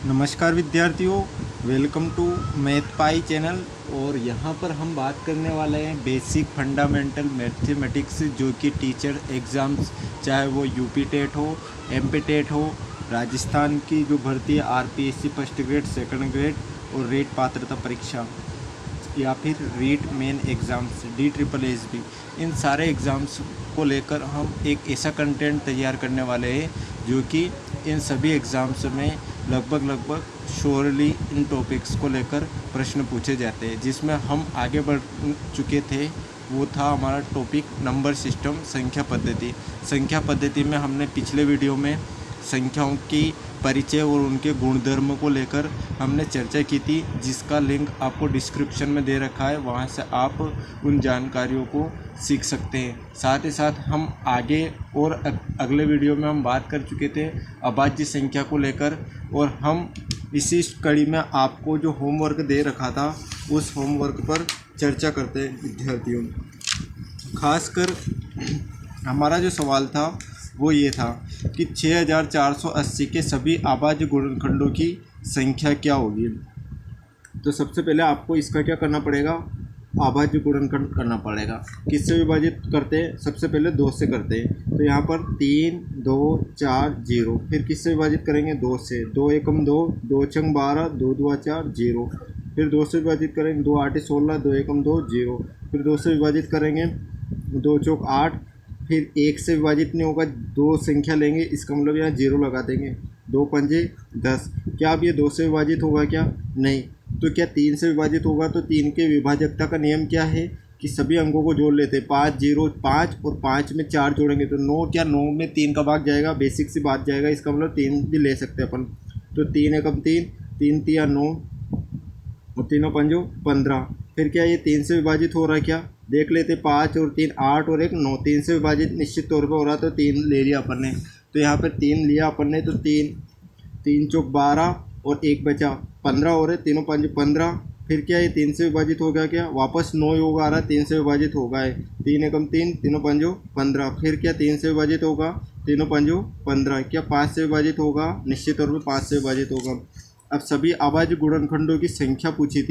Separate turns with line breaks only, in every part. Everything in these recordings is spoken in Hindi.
नमस्कार विद्यार्थियों, welcome to math pi channel. और यहाँ पर हम बात करने वाले हैं बेसिक फंडामेंटल मैथमेटिक्स, जो कि टीचर एग्ज़ाम्स, चाहे वो यूपी टेट हो, एमपी टेट हो, राजस्थान की जो भर्ती है RPSC first grade, second grade और रेट पात्रता परीक्षा, या फिर रीट मेन एग्ज़ाम्स, DSSB, इन सारे एग्ज़ाम्स को लेकर हम एक ऐसा कंटेंट तैयार करने वाले हैं जो कि इन सभी एग्ज़ाम्स में लगभग श्योरली इन टॉपिक्स को लेकर प्रश्न पूछे जाते हैं। जिसमें हम आगे बढ़ चुके थे वो था हमारा टॉपिक नंबर सिस्टम, संख्या पद्धति में हमने पिछले वीडियो में संख्याओं की परिचय और उनके गुणधर्म को लेकर हमने चर्चा की थी, जिसका लिंक आपको डिस्क्रिप्शन में दे रखा है। वहां से आप उन जानकारियों को सीख सकते हैं। साथ ही साथ हम आगे और अगले वीडियो में हम बात कर चुके थे अभाज्य संख्या को लेकर, और हम इसी कड़ी में आपको जो होमवर्क दे रखा था उस होमवर्क पर चर्चा करते हैं विद्यार्थियों। खासकर हमारा जो सवाल था वो ये था कि 6480 के सभी अभाज्य गुणनखंडों की संख्या क्या होगी। तो सबसे पहले आपको इसका क्या करना पड़ेगा, अभाज्य गुणनखंड करना पड़ेगा। किससे विभाजित करते हैं? सबसे पहले 2 से करते हैं। तो यहाँ पर 3 2 4 0। फिर किससे विभाजित करेंगे? 2 से। 2 एकम 2, 2 छंग 12, 2 दुआ 4 0। फिर 2 से विभाजित करेंगे, 2 8 16, 2 एकम 2 0। फिर 2 से विभाजित करेंगे, 2 चौक 8। फिर 1 से विभाजित नहीं होगा, 2 संख्या लेंगे, इसका मतलब यहाँ 0 लगा देंगे। 2 पंजे 10। क्या अब ये 2 से विभाजित होगा क्या? नहीं। तो क्या 3 से विभाजित होगा? तो 3 के विभाजकता का नियम क्या है कि सभी अंकों को जोड़ लेते हैं। 5 0 5 और 5 में 4 जोड़ेंगे तो 9। क्या 9 में 3 का भाग जाएगा? बेसिक सी बात जाएगा, इसका मतलब 3 भी ले सकते हैं अपन। तो 3 एकम 3, 3 तिया 9 और 3 पंजो 15। फिर क्या ये 3 से विभाजित हो रहा है? क्या देख लेते, 5 और 3 8 और 1 9। 3 से विभाजित निश्चित तौर पर हो रहा, तो 3 ले लिया अपन ने। तो यहाँ पर 3 लिया अपन ने, तो 3 चौक 12 और 1 बचा 15 हो रहे, तीनों 5 15। फिर क्या ये 3 से विभाजित हो गया? क्या वापस 9 योग आ रहा है, 3 से विभाजित होगा है। 3 एकम 3, तीनों पंजो 15। फिर क्या 3 से विभाजित होगा? तीनों पंजो 15। क्या 5 से विभाजित होगा? निश्चित तौर पर 5 से विभाजित होगा। अब सभी अभाज्य गुणनखंडों की संख्या पूछी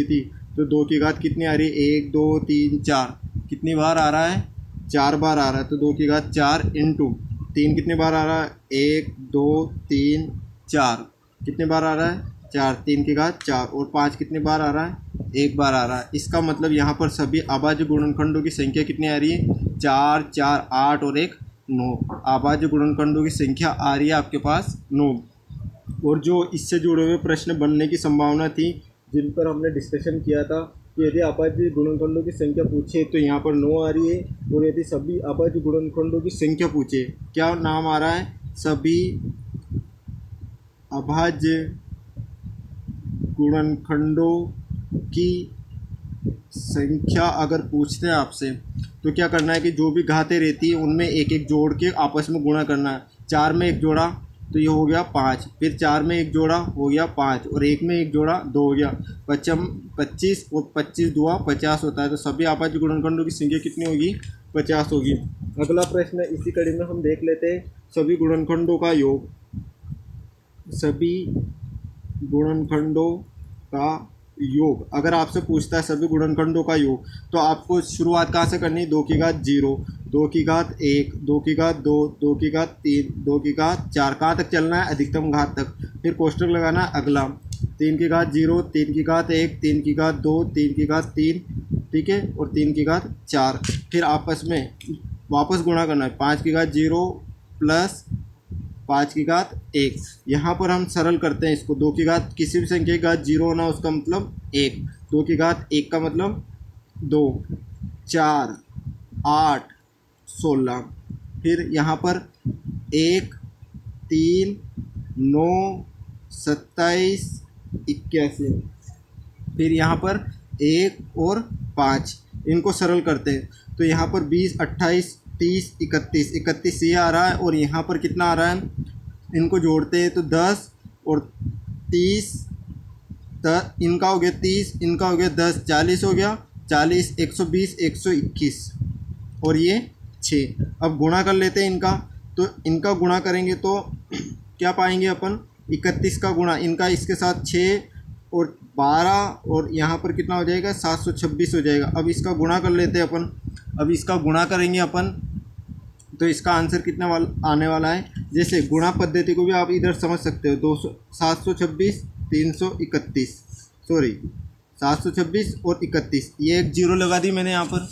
थी, तो 2 की घात कितनी आ रही है? 1 2 3 4। कितनी बार आ रहा है? 4 बार आ रहा है। तो 2 की घात 4 इंटू 3 कितने बार आ रहा है? 1 2 3 4। कितने बार आ रहा है? 4। 3 की घात 4। और 5 कितने बार आ रहा है? 1 बार आ रहा है। इसका मतलब यहाँ पर सभी अभाज्य गुणनखंडों की संख्या कितनी आ रही है? 4 4 8 और 1 9। अभाज्य गुणनखंडों की संख्या आ रही है आपके पास 9। और जो इससे जुड़े हुए प्रश्न बनने की संभावना थी, जिन पर हमने डिस्कशन किया था कि यदि अभाज्य गुणनखंडों की संख्या पूछे तो यहाँ पर 9 आ रही है, और यदि सभी अभाज्य गुणनखंडों की संख्या पूछे, क्या नाम आ रहा है? सभी अभाज्य गुणनखंडों की संख्या अगर पूछते हैं आपसे, तो क्या करना है कि जो भी घातें रहती है उनमें एक एक जोड़ के आपस में गुणा करना है। 4 में 1 जोड़ा तो ये हो गया 5, फिर 4 में 1 जोड़ा हो गया 5, और 1 में 1 जोड़ा 2 हो गया 25, और 25 दुआ 50 होता है। तो सभी अभाज्य गुणनखंडों की संख्या कितनी होगी? 50 होगी। अगला प्रश्न इसी कड़ी में हम देख लेते हैं, सभी गुणनखंडों का योग। सभी गुणनखंडों का योग अगर आपसे पूछता है सभी गुणनखंडों का योग, तो आपको शुरुआत कहाँ से करनी है? 2 की घात 0, 2 की घात 1, 2 की घात 2, 2 की घात 3, 2 की घात 4। कहाँ तक चलना है? अधिकतम घात तक। फिर कोष्टक लगाना है अगला। 3 की घात 0, 3 की घात 1, 3 की घात 2, 3 की घात 3, ठीक है, और 3 की घात 4। फिर आपस में वापस गुणा करना है। 5 की घात 0 प्लस 5 की घात 1। यहाँ पर हम सरल करते हैं इसको। 2 की घात किसी भी संख्या की घात 0 होना, उसका मतलब 1। 2 की घात 1 का मतलब 2, 4 8 16। फिर यहाँ पर 1 3 9 27 81। फिर यहाँ पर 1 और 5, इनको सरल करते हैं। तो यहाँ पर 20 28 30 31, 31 ये आ रहा है, और यहाँ पर कितना आ रहा है? इनको जोड़ते हैं तो 10 और 30, इनका हो गया 30, इनका हो गया 10, 40 हो गया। 40 120 121 और ये 6। अब गुणा कर लेते हैं इनका। तो इनका गुणा करेंगे तो क्या पाएंगे अपन, 31 का गुणा इनका इसके साथ 6 और 12 और यहाँ पर कितना हो जाएगा 726 हो जाएगा। अब इसका गुणा कर लेते हैं अपन। अब इसका गुणा करेंगे अपन तो इसका आंसर कितना आने वाला है। जैसे गुणा पद्धति को भी आप इधर समझ सकते हो, 726 331 सॉरी 726 और 31, ये एक जीरो लगा दी मैंने यहाँ पर।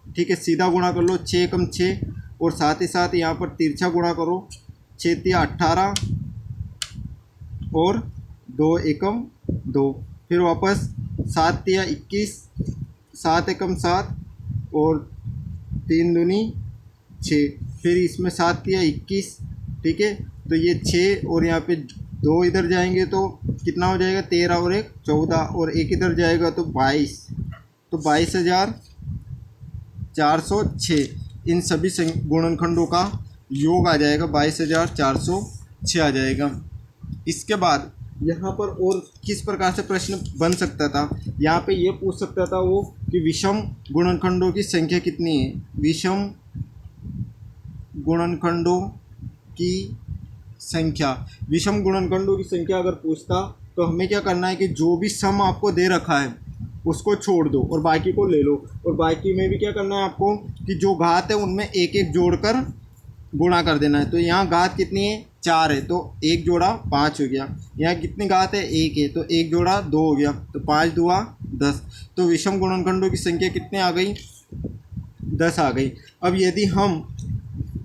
ठीक है, सीधा गुणा कर लो, 6 कम 6 और साथ ही साथ यहाँ पर तिरछा गुणा करो, 6 तिया 18 और 2 एकम 2, फिर वापस 7 तिया 21, 7 एकम 7 और 3 दूनी 6, फिर इसमें 7 तिया 21। ठीक है, तो ये 6 और यहाँ पे 2 इधर जाएंगे तो कितना हो जाएगा 13 और 1 14 और 1 इधर जाएगा तो 22, तो 22,406 इन सभी गुणनखंडों का योग आ जाएगा, 22,406 आ जाएगा। इसके बाद यहाँ पर और किस प्रकार से प्रश्न बन सकता था, यहाँ पे ये पूछ सकता था वो कि विषम गुणनखंडों की संख्या कितनी है। विषम गुणनखंडों की संख्या, विषम गुणनखंडों की संख्या अगर पूछता तो हमें क्या करना है कि जो भी सम आपको दे रखा है उसको छोड़ दो और बाकी को ले लो, और बाकी में भी क्या करना है आपको कि जो घात है उनमें एक एक जोड़कर गुणा कर देना है। तो यहाँ घात कितनी है 4 है तो 1 जोड़ा 5 हो गया, यहाँ कितनी घात है 1 है तो 1 जोड़ा 2 हो गया, तो 5 दुआ 10। तो विषम गुणनखंडों की संख्या कितने आ गई 10 आ गई। अब यदि हम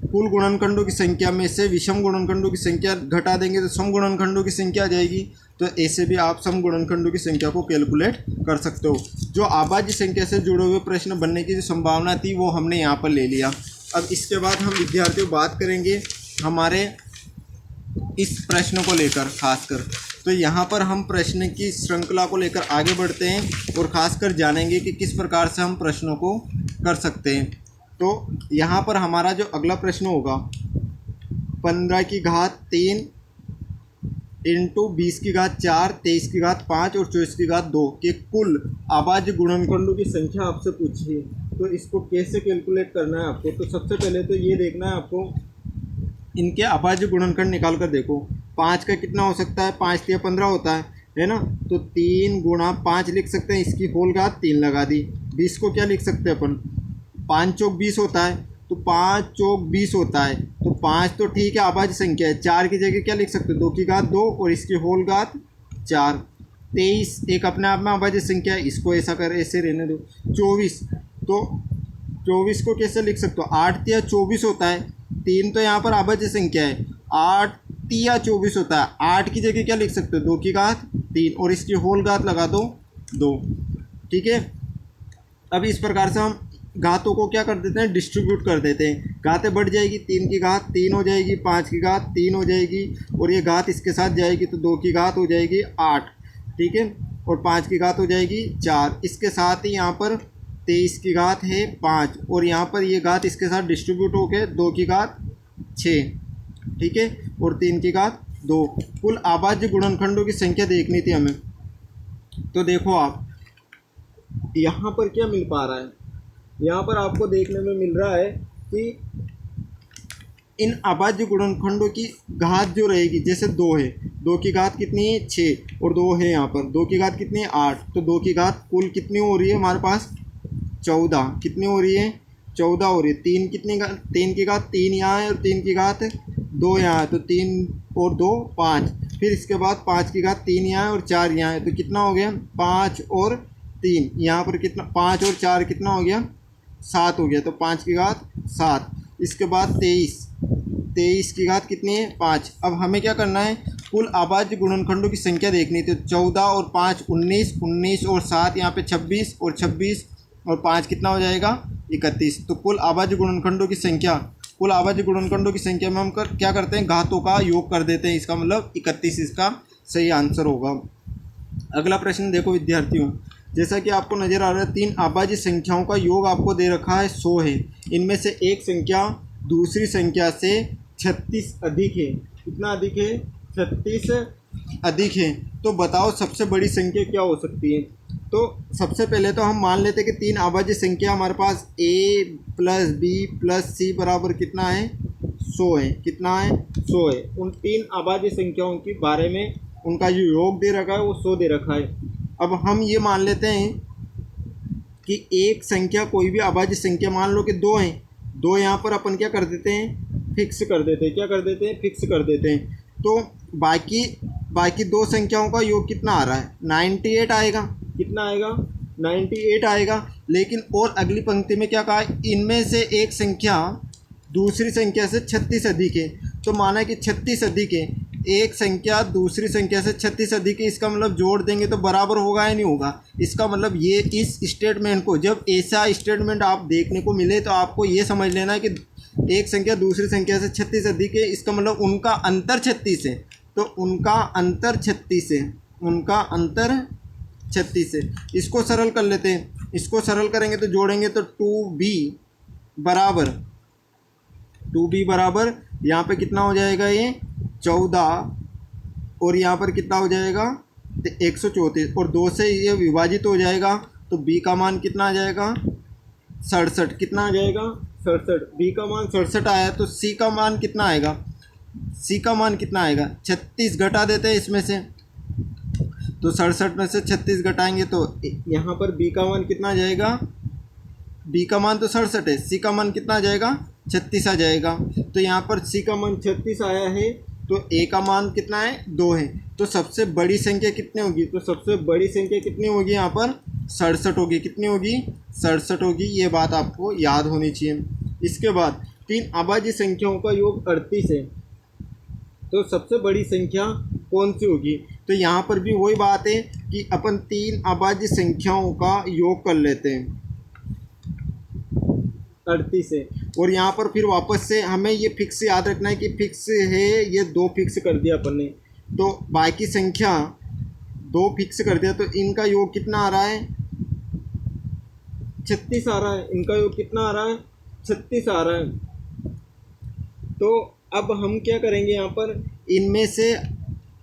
कुल गुणनखंडों की संख्या में से विषम गुणनखंडों की संख्या घटा देंगे तो सम गुणनखंडों की संख्या आ जाएगी। तो ऐसे भी आप सम गुणनखंडों की संख्या को कैलकुलेट कर सकते हो। जो आभाज्य संख्या से जुड़े हुए प्रश्न बनने की जो संभावना थी वो हमने यहाँ पर ले लिया। अब इसके बाद हम विद्यार्थियों बात करेंगे हमारे इस प्रश्न को लेकर खासकर। तो यहाँ पर हम प्रश्न की श्रृंखला को लेकर आगे बढ़ते हैं और ख़ासकर जानेंगे कि किस प्रकार से हम प्रश्नों को कर सकते हैं। तो यहाँ पर हमारा जो अगला प्रश्न होगा 15 की घात 3 इंटू 20 की घात 4, 23 की घात 5 और 24 की घात 2 के कुल अभाज्य गुणनखंडों की संख्या आपसे पूछी है। तो इसको कैसे कैलकुलेट करना है आपको, तो सबसे पहले तो ये देखना है आपको इनके अभाज्य गुणनखंड निकाल कर देखो। 5 का कितना हो सकता है, 5 या 15 होता है ना, तो 3 गुणा 5 लिख सकते हैं, इसकी होल घात 3 लगा दी। 20 को क्या लिख सकते हैं अपन, 5 चौक 20 होता है, तो 5 चौक 20 होता है, तो 5 तो ठीक है अभाज्य संख्या है, 4 की जगह क्या लिख सकते हो 2 की घात 2 और इसकी होल घात 4। 23 एक अपने आप में अभाज्य संख्या है, इसको ऐसा कर ऐसे रहने दो। 24 तो 24 को कैसे लिख सकते हो, 8 या 24 होता है, 3 तो यहाँ पर अभाज्य संख्या है, 8 या 24 होता है, 8 की जगह क्या लिख सकते हो 2 की घात 3 और इसकी होल घात लगा दो 2। ठीक है, अब इस प्रकार से हम घातों को क्या कर देते हैं डिस्ट्रीब्यूट कर देते हैं। घातें बढ़ जाएगी, 3 की घात 3 हो जाएगी, 5 की घात 3 हो जाएगी और ये घात इसके साथ जाएगी तो 2 की घात हो जाएगी 8। ठीक है, और 5 की घात हो जाएगी 4। इसके साथ ही यहाँ पर 23 की घात है 5 और यहाँ पर ये घात इसके साथ डिस्ट्रीब्यूट होकर 2 की घात 6। ठीक है, और 3 की घात 2। कुल अभाज्य गुणनखंडों की संख्या देखनी थी हमें। तो देखो आप यहाँ पर क्या मिल पा रहा है, यहाँ पर आपको देखने में मिल रहा है कि इन अभाज्य गुणनखंडों की घात जो रहेगी, जैसे 2 है, 2 की घात कितनी है 6 और 2 है यहाँ पर, 2 की घात कितनी है 8, तो 2 की घात कुल कितनी हो रही है हमारे पास 14। कितनी हो रही है 14 हो रही है। 3 कितनी घात 3 की घात 3 यहाँ है और 3 की घात 2 यहाँ है, तो 3 और 2 5। फिर इसके बाद 5 की घात 3 यहाँ है और 4 यहाँ है, तो कितना हो गया 5 और 3 यहाँ पर कितना 5 और 4 कितना हो गया 7 हो गया, तो 5 की घात 7। इसके बाद 23 की घात कितनी है 5। अब हमें क्या करना है कुल अभाज्य गुणनखंडों की संख्या देखनी थी। 14 और 5 19, 19 और 7 यहाँ पे 26 और 26 और 5 कितना हो जाएगा 31। तो कुल अभाज्य गुणनखंडों की संख्या, कुल अभाज्य गुणनखंडों की संख्या में हम क्या करते हैं घातों का योग कर देते हैं, इसका मतलब 31 इसका सही आंसर होगा। अगला प्रश्न देखो विद्यार्थियों, जैसा कि आपको नज़र आ रहा है 3 अभाज्य संख्याओं का योग आपको दे रखा है 100 है। इनमें से एक संख्या दूसरी संख्या से 36 अधिक है। कितना अधिक है 36 अधिक है। तो बताओ सबसे बड़ी संख्या क्या हो सकती है। तो सबसे पहले तो हम मान लेते हैं कि 3 अभाज्य संख्या हमारे पास a + b + c बराबर कितना है 100 100 है। कितना है? 100 है। उन 3 अभाज्य संख्याओं के बारे में उनका जो योग दे रखा है वो 100 दे रखा है। अब हम ये मान लेते हैं कि एक संख्या, कोई भी अभाज्य संख्या, मान लो कि 2 है, 2 यहाँ पर अपन क्या कर देते हैं? फिक्स कर देते हैं। क्या कर देते हैं? फिक्स कर देते हैं। तो बाकी 2 संख्याओं का योग कितना आ रहा है? 98 आएगा। कितना आएगा? 98 आएगा। लेकिन और अगली पंक्ति में क्या कहा है? इनमें से एक संख्या दूसरी संख्या से 36 अधिक है। तो माना कि 36 अधिक है, एक संख्या दूसरी संख्या से 36 अधिक है, इसका मतलब जोड़ देंगे तो बराबर होगा या नहीं होगा? इसका मतलब ये इस स्टेटमेंट को, जब ऐसा स्टेटमेंट आप देखने को मिले तो आपको ये समझ लेना है कि एक संख्या दूसरी संख्या से 36 अधिक है, इसका मतलब उनका अंतर 36 है। तो उनका अंतर 36 है, उनका अंतर 36 है। इसको सरल कर लेते हैं। इसको सरल करेंगे तो जोड़ेंगे तो 2b बराबर यहाँ पे कितना हो जाएगा? ये 14, और यहाँ पर कितना हो जाएगा? 134, और 2 से ये विभाजित हो जाएगा तो b का मान कितना आ जाएगा? 67। कितना आ जाएगा? 67। b का मान 67 आया तो c का मान कितना आएगा? c का मान कितना आएगा? 36 घटा देते हैं इसमें से, तो 67 में से 36 घटाएंगे तो यहाँ पर b का मान कितना आ जाएगा? b का मान तो 67 है, c का मान कितना आ जाएगा? 36 आ जाएगा। तो यहाँ पर c का मान 36 आया है, तो a का मान कितना है? 2 है। तो सबसे बड़ी संख्या कितनी होगी? तो सबसे बड़ी संख्या कितनी होगी? यहाँ पर 67 होगी। कितनी होगी? 67 होगी। ये बात आपको याद होनी चाहिए। इसके बाद 3 अभाज्य संख्याओं का योग 38 है। तो सबसे बड़ी संख्या कौन सी होगी? तो यहाँ पर भी वही बात है कि अपन 3 अभाज्य संख्याओं का योग कर लेते हैं, 38 है। और यहाँ पर फिर वापस से हमें ये फिक्स याद रखना है कि फिक्स है, ये 2 फिक्स कर दिया अपन ने, तो बाकी संख्या 2 फिक्स कर दिया, तो इनका योग कितना आ रहा है? 36 आ रहा है। इनका योग कितना आ रहा है? 36 आ रहा है। तो अब हम क्या करेंगे? यहाँ पर इनमें से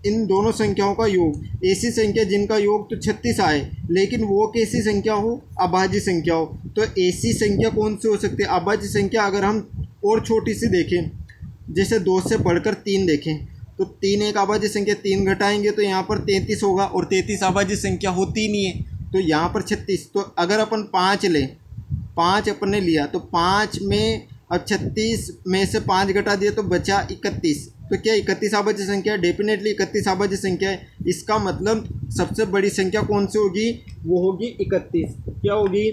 इन दोनों संख्याओं का योग, ऐसी संख्या जिनका योग तो 36 आए लेकिन वो कैसी संख्या हो? अभाज्य संख्या हो। तो ऐसी संख्या कौन सी हो सकती है? अभाज्य संख्या अगर हम और छोटी सी देखें, जैसे 2 से बढ़कर 3 देखें, तो 3 एक अभाज्य संख्या, 3 घटाएंगे तो यहाँ पर 33 होगा, और 33 अभाज्य संख्या होती नहीं है, तो यहाँ पर 36। तो अगर अपन 5 लें, 5 अपन ने लिया, तो 5 में अब 36 में से 5 घटा दिया तो बचा 31। तो क्या 31 अभाज्य संख्या है? डेफिनेटली 31 अभाज्य संख्या है। इसका मतलब सबसे बड़ी संख्या कौन सी होगी? वो होगी 31। क्या होगी?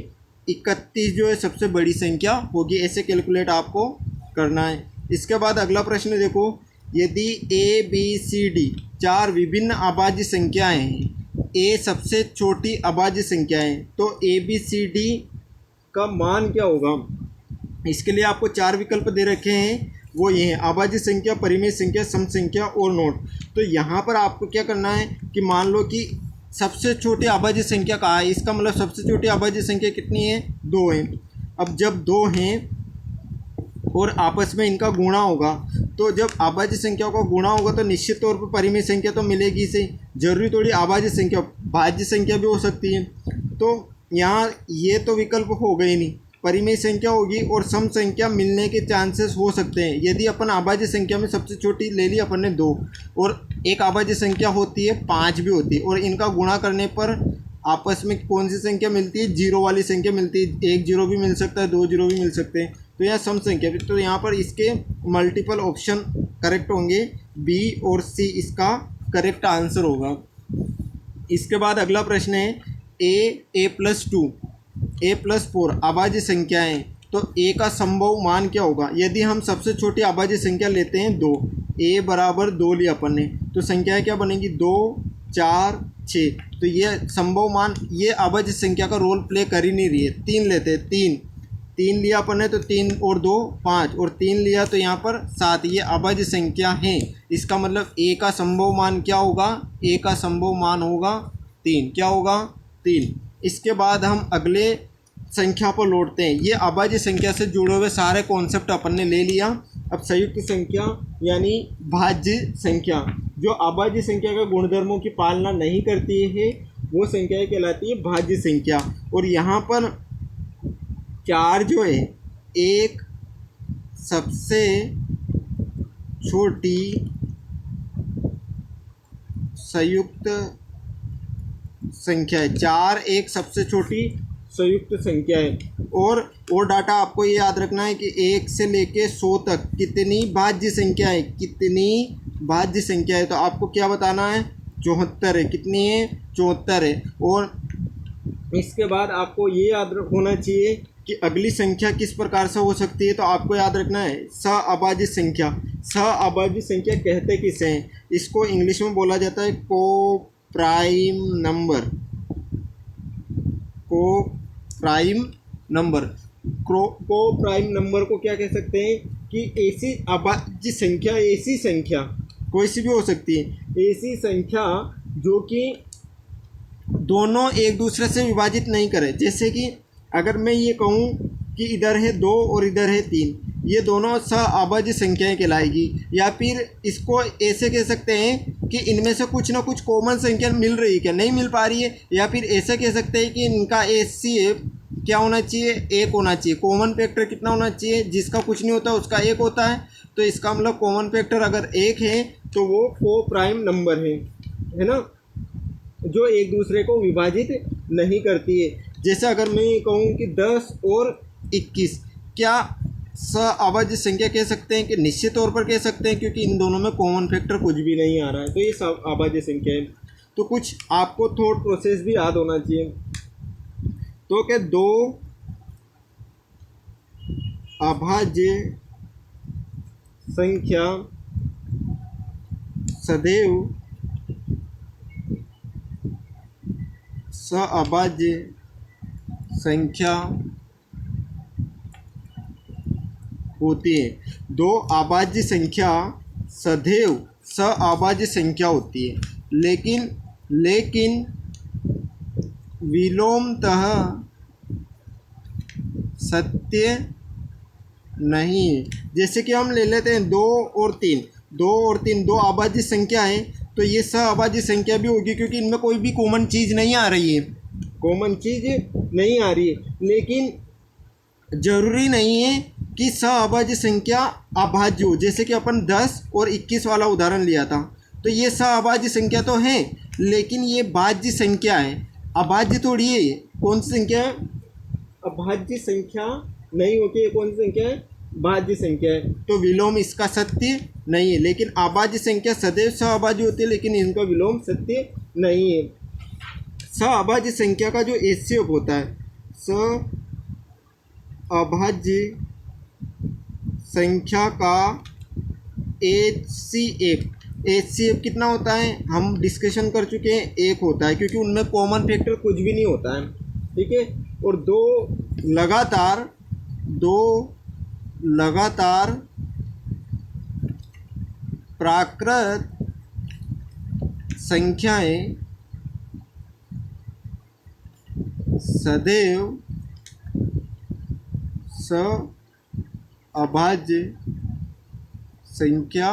31 जो है सबसे बड़ी संख्या होगी। ऐसे कैलकुलेट आपको करना है। इसके बाद अगला प्रश्न देखो, यदि a b c d 4 विभिन्न अभाज्य संख्याएं हैं, a सबसे छोटी अभाज्य संख्या है, तो a b c d का मान क्या होगा? इसके लिए आपको 4 विकल्प दे रखे हैं, वो ये हैं: अभाज्य संख्या, परिमेय संख्या, सम संख्या और नोट। तो यहाँ पर आपको क्या करना है कि मान लो कि सबसे छोटी अभाज्य संख्या कहाँ है, इसका मतलब सबसे छोटी अभाज्य संख्या कितनी है? 2 है। अब जब 2 हैं और आपस में इनका गुणा होगा, तो जब अभाज्य संख्याओं का गुणा होगा तो निश्चित तौर पर परिमेय संख्या तो मिलेगी से, जरूरी थोड़ी अभाज्य संख्या, भाज्य संख्या भी हो सकती है। तो यहाँ ये तो विकल्प हो गए नहीं, परिमेय संख्या होगी और सम संख्या मिलने के चांसेस हो सकते हैं। यदि अपन अभाज्य संख्या में सबसे छोटी ले ली अपन ने 2, और एक अभाज्य संख्या होती है 5 भी होती है, और इनका गुणा करने पर आपस में कौन सी संख्या मिलती है? 0 वाली संख्या मिलती है। 1 0 भी मिल सकता है, 2 0 भी मिल सकते हैं। तो यह सम संख्या भी, तो यहाँ पर इसके मल्टीपल ऑप्शन करेक्ट होंगे, बी और सी इसका करेक्ट आंसर होगा। इसके बाद अगला प्रश्न है, a+2 a+4 अभाज्य संख्याएं, तो a का संभव मान क्या होगा? यदि हम सबसे छोटी अभाज्य संख्या लेते हैं 2, a बराबर 2 लिया अपन ने, तो संख्याएं क्या बनेगी? 2 4 6। तो ये संभव मान, ये अभाज्य संख्या का रोल प्ले कर ही नहीं रही है। 3 लेते हैं, 3 लिया अपन ने, तो 3 और 2 5, और 3 लिया तो यहाँ पर 7। ये अभाज्य संख्या है। इसका मतलब a का संभव मान क्या होगा? a का संभव मान होगा 3। क्या होगा? 3। इसके बाद हम अगले संख्या पर लौटते हैं। ये अभाज्य संख्या से जुड़े हुए सारे कॉन्सेप्ट अपन ने ले लिया। अब संयुक्त संख्या यानी भाज्य संख्या, जो अभाज्य संख्या के गुणधर्मों की पालना नहीं करती है, वो संख्या कहलाती है भाज्य संख्या। और यहाँ पर 4 जो है, एक सबसे छोटी संयुक्त संख्या है। 4 एक सबसे छोटी संयुक्त संख्या है। और डाटा आपको ये याद रखना है कि 1 से लेके 100 तक कितनी भाज्य संख्या है, कितनी भाज्य संख्या है। तो आपको क्या बताना है, 74 है। कितनी है, 74 है। और इसके बाद आपको ये याद होना चाहिए कि अगली संख्या किस प्रकार से हो सकती है। तो आपको याद रखना है सअभाज्य संख्या। सअभाज्य संख्या कहते किसे हैं, इसको इंग्लिश में बोला जाता है को प्राइम नंबर। को प्राइम नंबर, को प्राइम नंबर को क्या कह सकते हैं कि ऐसी अभाज्य संख्या, ऐसी संख्या कोई सी भी हो सकती है, ऐसी संख्या जो कि दोनों एक दूसरे से विभाजित नहीं करे। जैसे कि अगर मैं ये कहूँ कि इधर है 2 और इधर है 3, ये दोनों सअभाज्य संख्याएं कहलाएगी। या फिर इसको ऐसे कह सकते हैं कि इनमें से कुछ ना कुछ कॉमन संख्या मिल रही है क्या, नहीं मिल पा रही है। या फिर ऐसे कह सकते हैं कि इनका HCF क्या होना चाहिए, 1 होना चाहिए। कॉमन फैक्टर कितना होना चाहिए, जिसका कुछ नहीं होता उसका 1 होता है। तो इसका मतलब कॉमन फैक्टर अगर 1 है तो वो को प्राइम नंबर है ना, जो एक दूसरे को विभाजित नहीं करती है। जैसे अगर मैं ये कहूँ कि 10 और 21, क्या सअभाज्य संख्या कह सकते हैं कि निश्चित तौर पर कह सकते हैं, क्योंकि इन दोनों में कॉमन फैक्टर कुछ भी नहीं आ रहा है। तो ये सअभाज्य संख्या है। तो कुछ आपको थॉट प्रोसेस भी याद होना चाहिए। तो क्या 2 अभाज्य संख्या सदैव सअभाज्य संख्या होती है। 2 अभाज्य संख्या सदैव सअभाज्य संख्या होती है, लेकिन विलोमतः सत्य नहीं है। जैसे कि हम ले लेते हैं 2 और 3, 2 और 3 2 अभाज्य संख्या है, तो ये सअभाज्य संख्या भी होगी, क्योंकि इनमें कोई भी कॉमन चीज़ नहीं आ रही है, कॉमन चीज़ नहीं आ रही है। लेकिन ज़रूरी नहीं है कि सअभाज्य संख्या अभाज्य हो। जैसे कि अपन 10 और 21 वाला उदाहरण लिया था, तो ये सअभाज्य संख्या तो है, लेकिन ये भाज्य संख्या है, अभाज्य थोड़ी है। ये कौन सी संख्या है, अभाज्य संख्या नहीं होती है। कौन सी संख्या है, भाज्य संख्या है। तो विलोम इसका सत्य नहीं है। लेकिन अभाज्य संख्या सदैव सअभाज्य होती है, लेकिन इनका विलोम सत्य नहीं है। सअभाज्य संख्या का जो HCF होता है, सअभाज्य संख्या का HCF कितना होता है, हम डिस्कशन कर चुके हैं, 1 होता है, क्योंकि उनमें कॉमन फैक्टर कुछ भी नहीं होता है। ठीक है। और दो लगातार प्राकृत संख्याएं सदैव सअभाज्य संख्या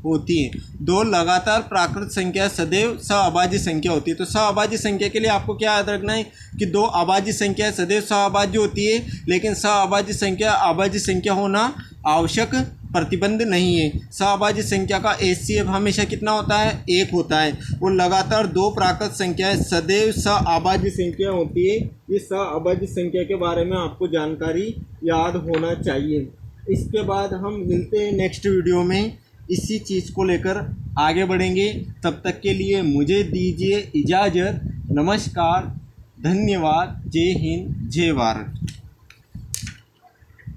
होती है। 2 लगातार प्राकृत संख्या सदैव सअभाज्य संख्या होती है। तो सअभाज्य संख्या के लिए आपको क्या याद रखना है कि 2 अभाज्य संख्या सदैव सअभाज्य होती है, लेकिन सअभाज्य संख्या अभाज्य संख्या होना आवश्यक प्रतिबंध नहीं है। सअभाज्य संख्या का HCF हमेशा कितना होता है, 1 होता है। और लगातार 2 प्राकृत संख्याएं सदैव सअभाज्य संख्या होती है। इस सअभाज्य संख्या के बारे में आपको जानकारी याद होना चाहिए। इसके बाद हम मिलते हैं नेक्स्ट वीडियो में, इसी चीज़ को लेकर आगे बढ़ेंगे। तब तक के लिए मुझे दीजिए इजाज़त। नमस्कार, धन्यवाद, जय हिंद, जय भारत।